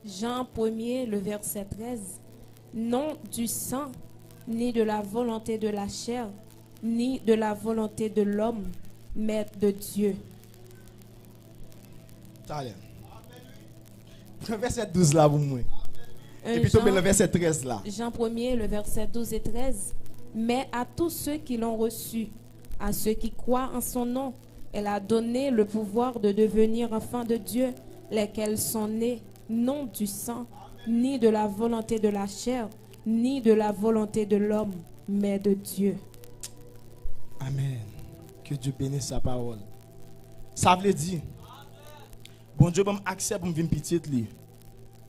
Jean 1er, le verset 13. Non du sang, ni de la volonté de la chair, ni de la volonté de l'homme, mais de Dieu. Le verset 12 là, vous moi. Et puis le verset 13 là. Jean 1er, le verset 12 et 13. Mais à tous ceux qui l'ont reçu, à ceux qui croient en son nom, elle a donné le pouvoir de devenir enfants de Dieu, lesquels sont nés non du sang, ni de la volonté de la chair, ni de la volonté de l'homme, mais de Dieu. Amen. Que Dieu bénisse sa parole. Ça veut dire, bon Dieu, bon accès pour me venir petite li,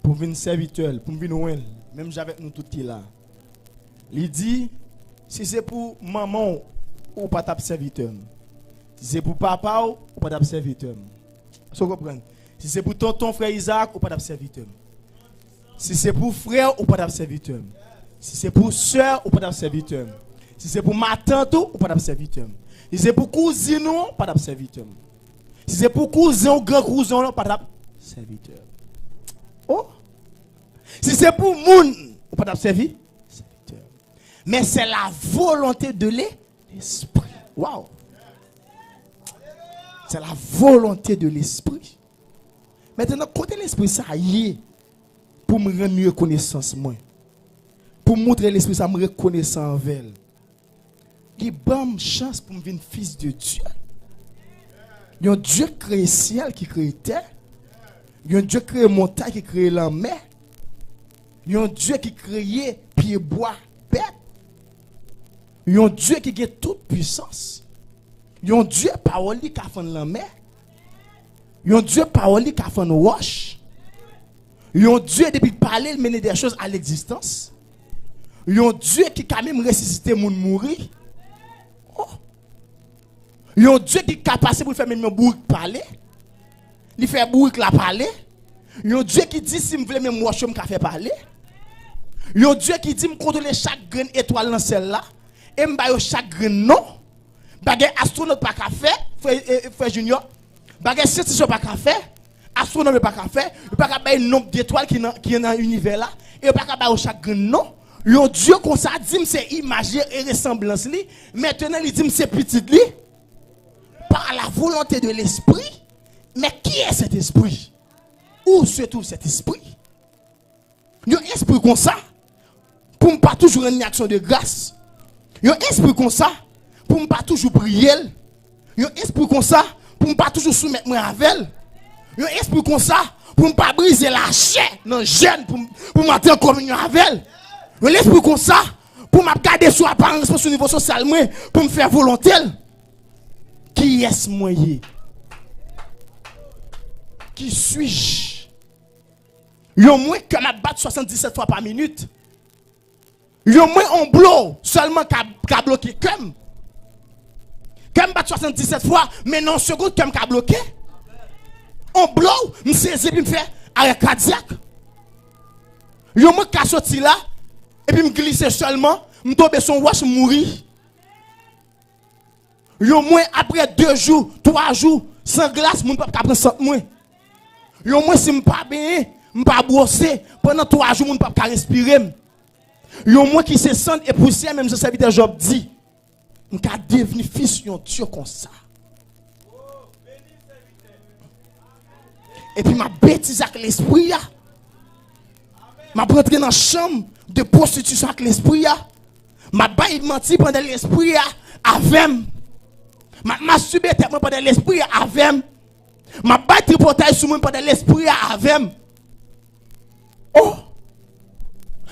pour venir serviteur, pour me venir loin, même j'avais nous tout qui là. Il dit, si c'est pour maman ou pas ta serviteur, si c'est pour papa ou pas ta serviteur. Vous comprenez? Si c'est pour tonton frère Isaac ou pas ta serviteur. Si c'est pour frère ou pas ta serviteur. Si c'est pour soeur ou pas ta serviteur. Si c'est pour ma tante ou pas ta serviteur. Si c'est pour cousin ou pas ta serviteur. Si c'est pour cousin ou grand cousin ou pas ta serviteur. Oh! Si c'est pour moun ou pas ta serviteur. Mais c'est la volonté de l'esprit. Waouh! C'est la volonté de l'esprit. Maintenant, côté l'esprit, ça y est. Pour me rendre reconnaissance, moi. Pour montrer l'esprit, ça me reconnaissant envers elle. Il bonne chance pour me devenir fils de Dieu. Il y a un Dieu qui crée le ciel, qui crée la terre. Il y a un Dieu qui crée la montagne, qui crée la mer. Il y a un Dieu qui crée pied, bois, bête. Il y a un Dieu qui a toute puissance. Il y a un Dieu parole qui a fait la mer. Il y a un Dieu parole qui a fait une roche. Il y a un Dieu depuis parler, il mène des choses à l'existence. Il y a un Dieu qui a même ressuscité les gens mourir. Oh. Il y a un Dieu qui est capable pour faire même un bourrique parler. Il fait bourrique la parler. Il y a un Dieu qui dit si je veux même moi je me faire parler. Il y a un Dieu qui dit me contrôler chaque graine étoile dans celle-là et me bailler chaque graine non. Bagay astronaute pas qu'à faire, frère Junior. Bagay scientifique pas qu'à faire, astronome pas qu'à faire, pas qu'à bailler nombre d'étoiles qui est dans l'univers là et pas qu'à bailler chaque graine non. Le Dieu comme ça dit c'est image et ressemblance li. Maintenant il dit c'est petit li par la volonté de l'esprit. Mais qui est cet esprit? Où se trouve cet esprit? Un esprit comme ça pour ne pas toujours une action de grâce. Un esprit comme ça pour ne pas toujours prier. Un esprit comme ça pour ne pas toujours soumettre moi avec elle. Un esprit comme ça pour ne pas briser la chair non jeune pour m'entrer en communion avec elle. Un esprit comme ça pour me garder sur apparence sur niveau social pour me faire volonté. Qui est-ce moi? Qui suis-je? Yo moins que m'a battre 77 fois par minute. Yo moins on blow seulement qu'a bloqué comme. Comme bat 77 fois mais non seconde comme qu'a bloqué. On blow, me saisir puis me faire arrêt cardiaque. Yo moins qu'a sorti là et puis me glisser seulement, me tomber son wash mourir. Yo moins après 2 jours, 3 jours sans glace, moun pas prendre sang moins. Yo moins si me pas bien, me pas brosser pendant 3 jours moun pas respirer. Yo moins qui se sent et poussière même je serviteur Job dit, on ka devenir fils yon Dieu comme ça. Et puis ma bêtise avec l'esprit ya. Ma rentrer dans la chambre de prostitution avec l'esprit ya. Ma baille menti pendant l'esprit ya avec. Ma masturber pendant l'esprit ya avec. Ma baille tripotage sur moi pendant l'esprit ya avec. Oh.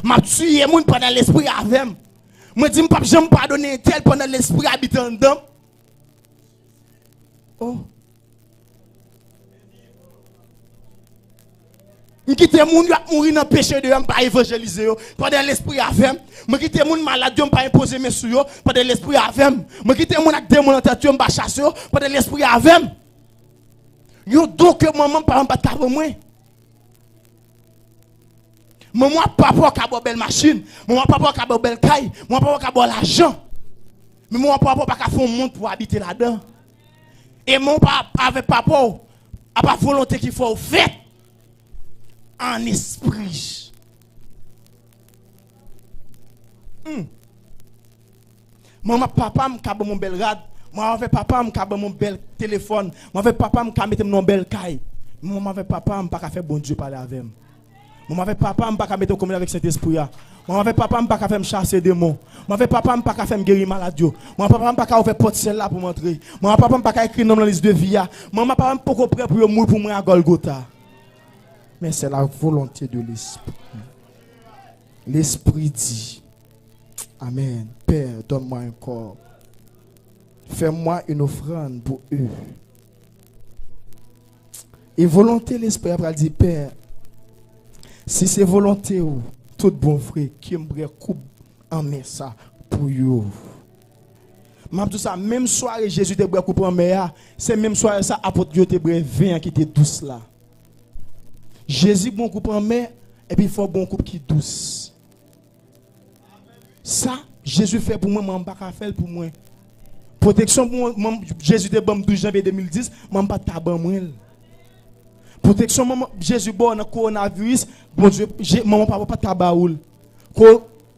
Ma tuer moun pendant l'esprit ya avec. Moi dis m'pas jamais pardonner tel pendant l'esprit habitant dedans. Oh. Je quitte les gens qui mourir dans le péché de eux, pas évangéliser pendant l'esprit avec. Je quitte les gens malades, pas imposer mes sur eux, pendant l'esprit avec. Je quitte les gens qui démon en tête, pas chasser pendant l'esprit avec. Yo donc maman pas pas capable moi. Maman papa capable belle machine, maman papa capable belle caille, maman papa capable l'argent. Mais maman papa pas faire un monde pour habiter là-dedans. Et mon papa avec papa a pas volonté qu'il faut faire. en esprit. Maman, papa, m'a mon bel rad. Moi, avec papa, m'a mon bel téléphone. Moi, avec papa, m'a mettre mon bel caille. Moi, avec papa, m'a pas faire bon Dieu parler avec moi. Moi, avec papa, m'a pas mettre en communion avec cet esprit. Moi, avec papa, m'a pas faire chasser des démons. Moi, avec papa, m'a pas faire guérir maladie. Moi, papa, m'a pas faire porte celle-là pour m'entrer. Moi, papa, m'a pas écrire dans la liste de vie. Moi, papa, m'a pas prêt pour mourir pour moi à Golgotha. Mais c'est la volonté de l'esprit. L'esprit dit, Amen. Père, donne-moi un corps. Fais-moi une offrande pour eux. Et volonté, l'esprit après dit, Père, si c'est volonté ou tout bon frère qui me coupe en main ça pour eux. Même tout ça, même soirée Jésus te coupe en main, c'est même soirée ça apôtre Dieu te vin qui était douce là. Jésus bon coupe en main et puis il faut bon coupe qui douce. Ça Jésus fait pour moi, je ne peux pas faire pour moi. Protection pour moi, Jésus te bon 12 janvier 2010, je ne peux pas tabac moi. Protection Jésus bon dans coronavirus, bon Dieu, maman papa pas tabaoul.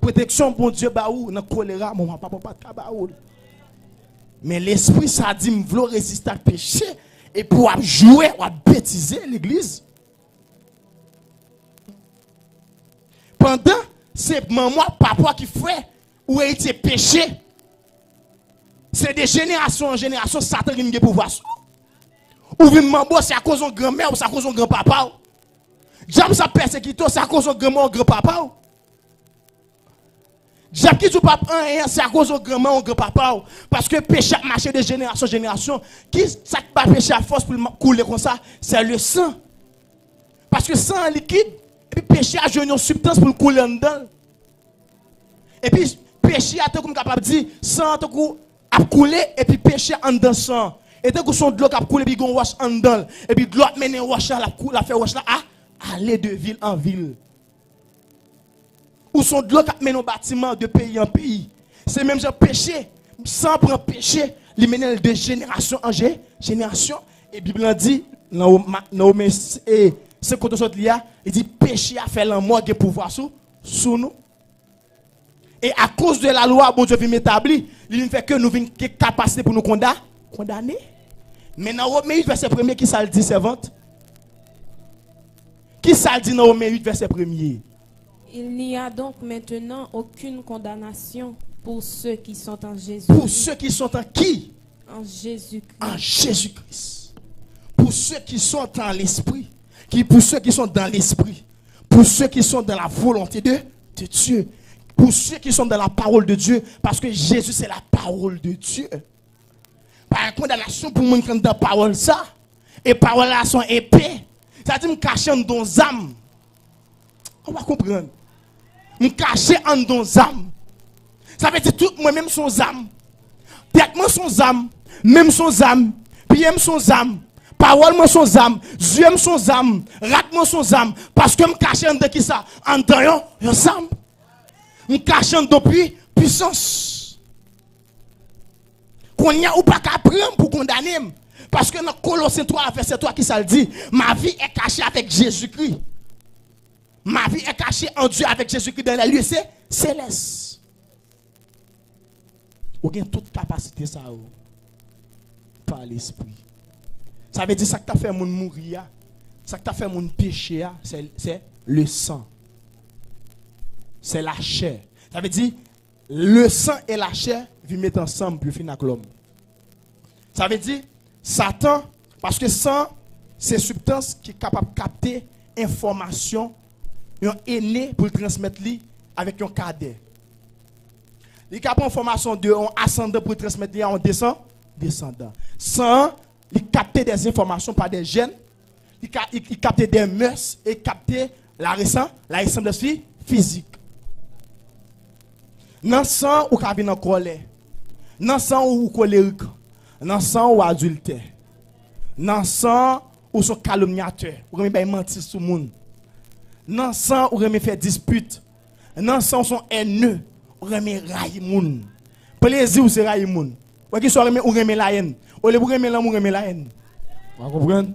Protection bon Dieu baou dans choléra, maman papa pas tabaoul. Mais l'esprit ça dit me vouloir résister à péché et pour jouer ou bêtiser l'église. Pendant c'est maman papa qui fait ou été péché. C'est de génération en génération Satan qui a pouvoir. Ou vient mambo c'est à cause de grand-mère ou c'est à cause de grand-papa. Diable ça persécute c'est à cause de grand-mère ou grand-papa. Diable qui tout pas c'est à cause de grand-mère ou grand-papa parce que péché a marché de génération en génération. Qui ça pas péché à force pour couler comme ça, c'est le sang. Parce que sang liquide et puis péché a joué une substance pour couler dedans. Et puis péché a tout comme capable dire sang tout a couler et puis péché en dedans sang. Et tant que son de l'eau a coulé puis gon wash en dedans et puis de l'autre mène wash la fait wash là à aller de ville en ville. Ou son de l'eau qui mène au bâtiment de pays en pays. C'est même genre péché sans prendre péché, il mène de génération en génération et Bible dit dans et ce côté sorte là, il dit péché a fait la mort de pouvoir sous nous. Et à cause de la loi, bon Dieu vient m'établir, il fait que nous avons une capacité pour nous condamner. Mais dans Romains 8, verset 1er, qui ça le dit, servante? Qui ça le dit dans Romains 8, verset 1er? Il n'y a donc maintenant aucune condamnation pour ceux qui sont en Jésus. Pour ceux qui sont en qui? En Jésus-Christ. En Jésus-Christ. Pour ceux qui sont en l'esprit. Pour ceux qui sont dans l'esprit. Pour ceux qui sont dans la volonté de Dieu. Pour ceux qui sont dans la parole de Dieu, parce que Jésus c'est la parole de Dieu. Par condamnation pour moi qui dans la parole ça, et parole là sont épais. Ça dit me cacher dans nos âmes. On va comprendre. Me cacher en nos âmes. Ça veut dire tout moi-même son âme. Tête-moi son âme, même son âme, pied-moi son âme, parole-moi son âme, yeux-moi son âme, rate-moi son âme, parce que me cacher en de qui ça, en dedans yo âme. Me cachant depuis puissance. Qu'on y a ou pas qu'à prendre pour condamner. Parce que dans Colossiens 3, verset 3, qui ça le dit, ma vie est cachée avec Jésus-Christ. Ma vie est cachée en Dieu avec Jésus-Christ dans la lieu céleste. Vous avez toute capacité ça par l'esprit. Ça veut dire ça que tu as fait mon mourir, ça que tu as fait mon péché, c'est le sang. C'est la chair. Ça veut dire, le sang et la chair vivent mettre ensemble pour finir avec l'homme. Ça veut dire, Satan, parce que sang, c'est une substance qui est capable de capter information, un aîné pour le transmettre avec un cadet. Il est capable d'information de un ascendant pour le transmettre à un descendant. Sang, il capte des informations par des gènes, il capte des mœurs et capte la ressemblance physique. Dans sang ou ka vin en colère, dans sang ou colérique, dans sang ou adultère, dans sang ou son calomniateur, ou remet bay mentir sur monde, dans sang ou remet faire dispute, dans sang son haineux, ou remet railler monde. Plaisir ou c'est railler monde. Ou qui soit ou remet la haine, ou le remet l'amour remet la haine. Vous comprenez?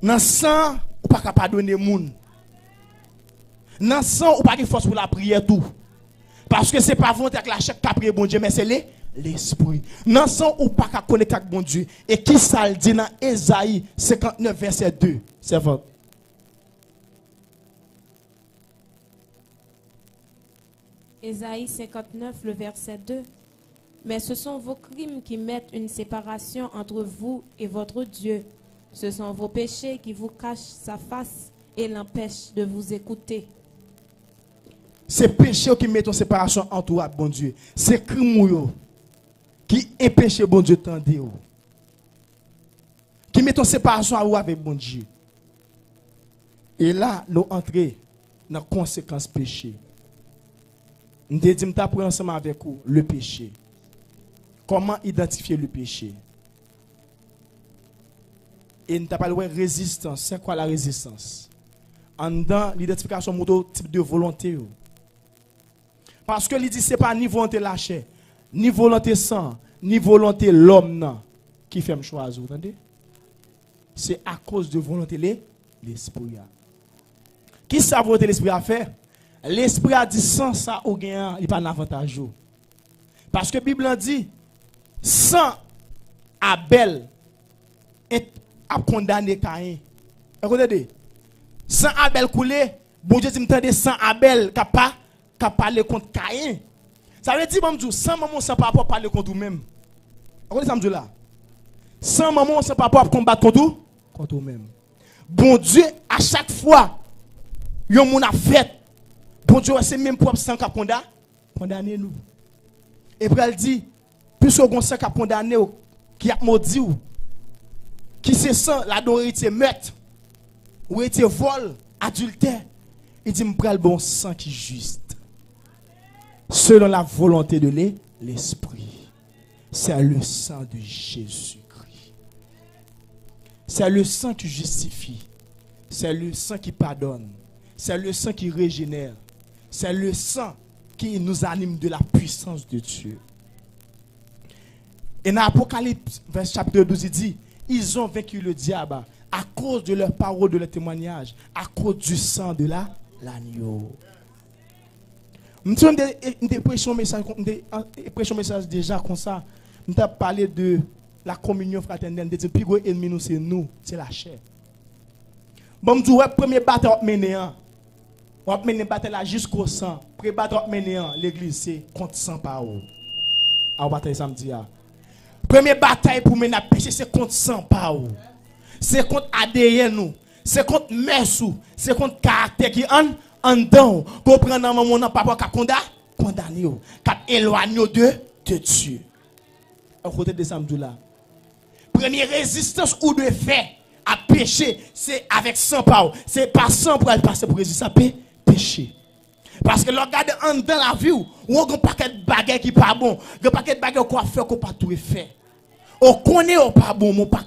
Dans sang ou pas qu'à pardonner moun. Dans sang ou pas de force pour la prière tout. Parce que c'est pas volonté avec la chaque prière bon Dieu mais c'est l'esprit. Dans sang ou pas qu'à connecter avec bon Dieu. Et qui ça le dit dans Ésaïe 59 verset 2. C'est vrai. Ésaïe 59, le verset 2. Mais ce sont vos crimes qui mettent une séparation entre vous et votre Dieu. Ce sont vos péchés qui vous cachent sa face et l'empêchent de vous écouter. C'est péché qui met en séparation entre toi et bon Dieu. C'est crime qui empêche bon Dieu tendez. Qui met en séparation avec bon Dieu. Et là, nous entrons dans la conséquence péché. Nous disons que ensemble avec vous le péché. Comment identifier le péché? Et nous avons parlé de résistance. C'est quoi la résistance? En dans l'identification de type de volonté. Parce que il dit c'est pas ni volonté la chair, ni volonté sang, ni volonté l'homme qui fait me choisir. Vous entendez? C'est à cause de volonté l'esprit. Qui ça volonté l'esprit a fait? L'esprit a dit sans ça ou gain, il pas d'avantage. Parce que la Bible dit sans Abel a condamné Caïn. Regardez. Sans Abel coulé, bon Dieu dit m'entendez sans Abel qui a parlé contre Caïn. Ça veut dire bon sans maman sans papa parler contre vous-même. Regardez ça me dit là. Sans maman sans papa combattre contre vous-même. Bon Dieu à chaque fois yon moun a fait bon Dieu c'est même propre sang qui a condamné nous. Et puis elle dit puisque on sang qui a condamné qui a maudit qui c'est sang la dorité meurtre ou était vol adultère il dit me bon sang qui juste selon la volonté de l'esprit. C'est le sang de Jésus-Christ. C'est le sang qui justifie. C'est le sang qui pardonne. C'est le sang qui régénère. C'est le sang qui nous anime de la puissance de Dieu. Et dans Apocalypse, chapitre 12, il dit, ils ont vaincu le diable à cause de leur parole, de leur témoignage, à cause du sang de l'agneau. Nous avons prêché un message déjà comme ça. Nous avons parlé de la communion fraternelle. Le plus gros ennemi, c'est nous, c'est la chair. Bon, je dis, le premier bataille on va mener bataille là jusqu'au sang. Après bataille l'église c'est contre sang par où. On va bataille samedi. Première bataille pour mener péché c'est contre sang par où. C'est contre ADN nous. C'est contre messou, c'est contre caractère qui en dedans. Comprendre maman n'a pas qu'à condamner qu'à éloigner de Dieu. À côté de samedi là. Première résistance ou de fait à péché, c'est avec sang par. C'est pas sang pour aller passer pour résister à péché. Parce que le regarde en dans la vie où on a un paquet de bagages qui pas bon, un paquet de bagages qu'on faire qu'on pas tout fait. On connaît pas bon, mon pas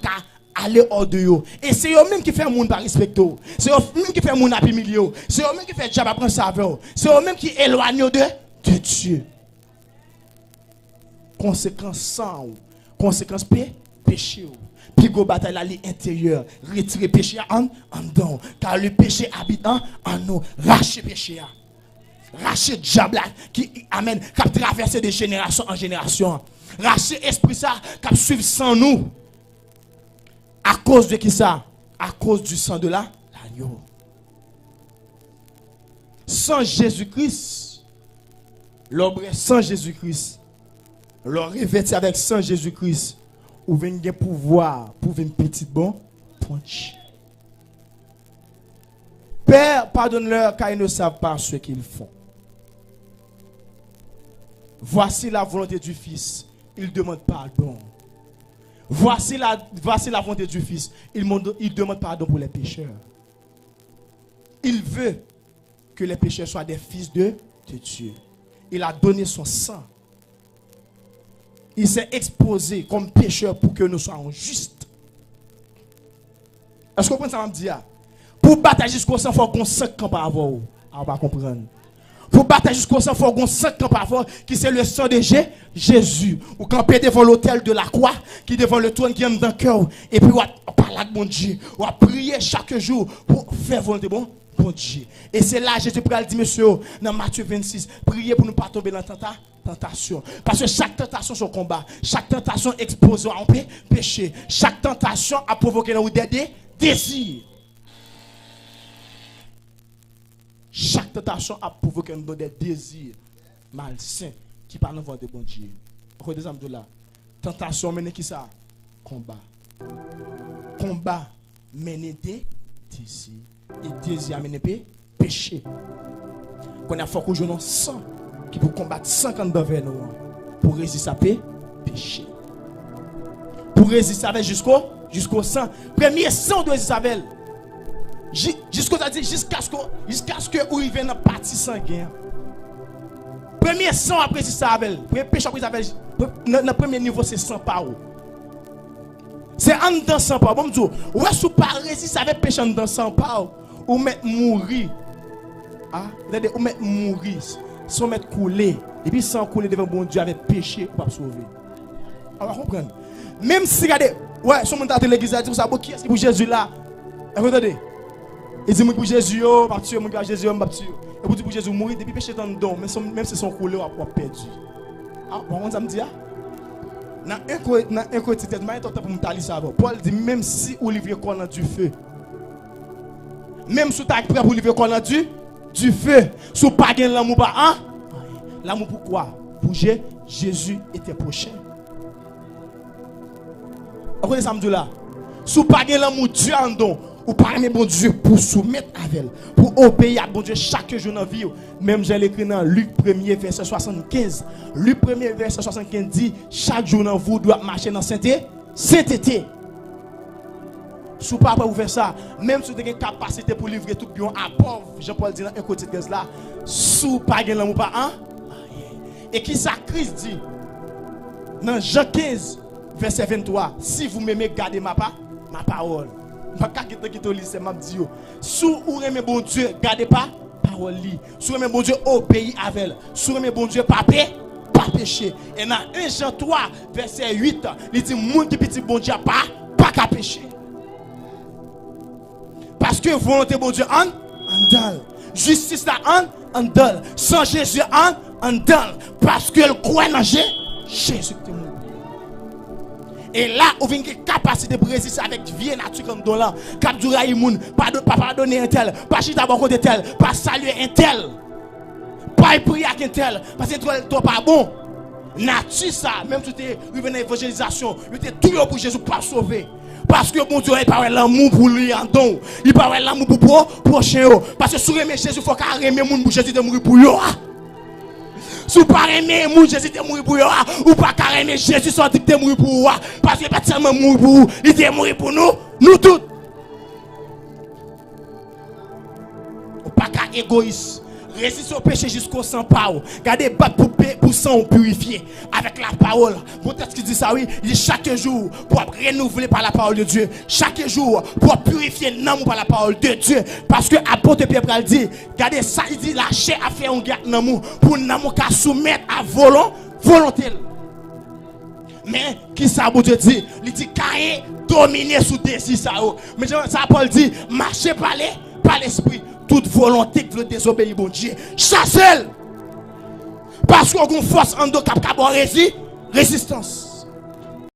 aller hors de yo. Et c'est eux même qui fait monde pas respecter. C'est eux même qui fait monde à humilier. C'est eux même qui fait diable prendre saveur. C'est eux même qui éloigne de Dieu. Conséquence sang, conséquence péché. Puis go bataille à l'intérieur, retirer péché en dedans, car le péché habite en nous. Lâcher péché. Lâcher diable qui amène, qui a traversé de génération en génération. Lâcher esprit ça qui suivre sans nous. À cause de qui ça? À cause du sang de l'agneau. Sans Jésus-Christ, l'homme sans Jésus-Christ, l'homme revêtu avec sans Jésus-Christ, ou venir pouvoir pour une petite bon punch. Père, pardonne-leur car ils ne savent pas ce qu'ils font. Voici la volonté du Fils. Il demande pardon. Voici la volonté du Fils. Il demande pardon pour les pécheurs. Il veut que les pécheurs soient des fils de Dieu. Il a donné son sang. Il s'est exposé comme pécheur pour que nous soyons justes. Est-ce que vous comprenez ça, me dire? Pour battre jusqu'au sang, il faut qu'on 5 ans par avoir. On va comprendre. Pour battre jusqu'au sang, il faut qu'on 5 ans par avoir, qui c'est le sang de Jésus. Ou camper devant l'autel de la croix, qui devant le trône qui est dans le cœur. Et puis on parle parler avec mon Dieu, ou à prier chaque jour pour faire volonté bon Dieu. Et c'est là Jésus pral dit monsieur dans Matthieu 26, priez pour ne pas tomber dans la tentation. Parce que chaque tentation c'est un combat, chaque tentation expose à un péché, chaque tentation a provoqué dans vous des désirs. Chaque tentation a provoqué dans des désirs malsains qui parlent devant de bon Dieu. Regardez ça là. Tentation mène qui ça? Combat. Combat mène des désirs. Et désir mène péché. Qu'on a fort que je n'en sang qui pour combattre 50 vers nous pour résister à péché. Pour résister avec jusqu'au sang. Premier sang de résister avec. Jusqu'à ce que où il vient dans partie sanguine. Premier sang après résister avec. Premier péché après avec. Le premier niveau c'est sans parole. C'est en dedans sans parole. Bon Dieu, ou est-ce pas résister avec péché en dedans sans parole ou mettre mourir. Ah, ou mettre mourir sans mettre couler et puis sans couler devant bon Dieu avec péché pour pas sauver. On va comprendre. Même si regardez, ouais, son monde à l'église a dit ça, qui est-ce pour Jésus là? Regardez. Il dit pour Jésus, oh, Mathieu, mon gars Jésus, Mathieu. Et pour dire pour Jésus mourir depuis péché dans le don, même si son coulé on a perdu. Ah, bon, ça me dit ah. Dans un côté tête, mais pour me taler ça. Paul dit même si Olivier connaît du feu. Même si tu es prêt pour Olivier connaît du feu, si tu pas gain l'amour pas hein? L'amour pourquoi? Pour Jésus était prochain. Vous connaissez ça me dit là? Si tu pas gain l'amour Dieu en don. Ou pas aimer bon Dieu pour soumettre avec elle, pour obéir à bon Dieu chaque jour dans la vie. Même j'ai écrit dans Luc 1er verset 75. Luc 1er verset 75 dit chaque jour dans vous doit marcher dans sainteté. Si vous pas vous faire ça, même si vous avez une capacité pour livrer tout bien à pauvre, Jean-Paul dit dans un côté de là, si vous pas gain l'amour pas hein? Et qui ça Christ dit dans Jean 15 verset 23, si vous m'aimez gardez ma parole. Si vous aimez bon Dieu, gardez pas parole. Si vous aimez bon Dieu, obéissez avec elle. Si vous aimez bon Dieu, pas péché. Et dans 1 Jean 3, verset 8, il dit moun qui petit bon Dieu, pas qu'à pécher. Parce que volonté bon Dieu, en dans. Justice là, en dans. Sans Jésus, en dans. Parce que le croit dans Jésus. Et là, on vient une capacité de résister avec vie nature comme dans là. Cap du raïmoun, pas pardonner un tel, pas chita bon côté tel, pas saluer un tel, pas prier avec un tel, parce que toi pas bon. Nature ça, même si tu es arrivé dans l'évangélisation, tu es tout pour Jésus pas sauver. Parce que bon Dieu, il parle l'amour pour lui en don. Il parle l'amour pour prochain. Parce que si vous aimez Jésus, il faut qu'il aime moun pour Jésus de mourir pour vous. Si vous ne pas aimer Jésus de mourir pour vous, ou pas aimer Jésus sans dire de mourir pour vous, parce qu'il n'est pas seulement mourir pour vous, il est mourir pour nous tous. Ou pas qu'à égoïste. Résistez au péché jusqu'au sang parole. Gardez battre pour sang purifié avec la parole. Mon texte qui dit ça, oui, il dit chaque jour pour renouveler par la parole de Dieu. Chaque jour pour purifier l'amour par la parole de Dieu. Parce que apôtre Pierre dit, regardez ça, il dit la chair a fait un garde l'amour pour l'amour qu'à soumettre à volonté. Mais qui ça bon Dieu dit? Il dit qu'à dominer sous désir ça. Mais ça Paul dit marcher par l'esprit. Toute volonté qui veut désobéir bon Dieu, chassez-le. Parce qu'on a une force en dos qui a résistance.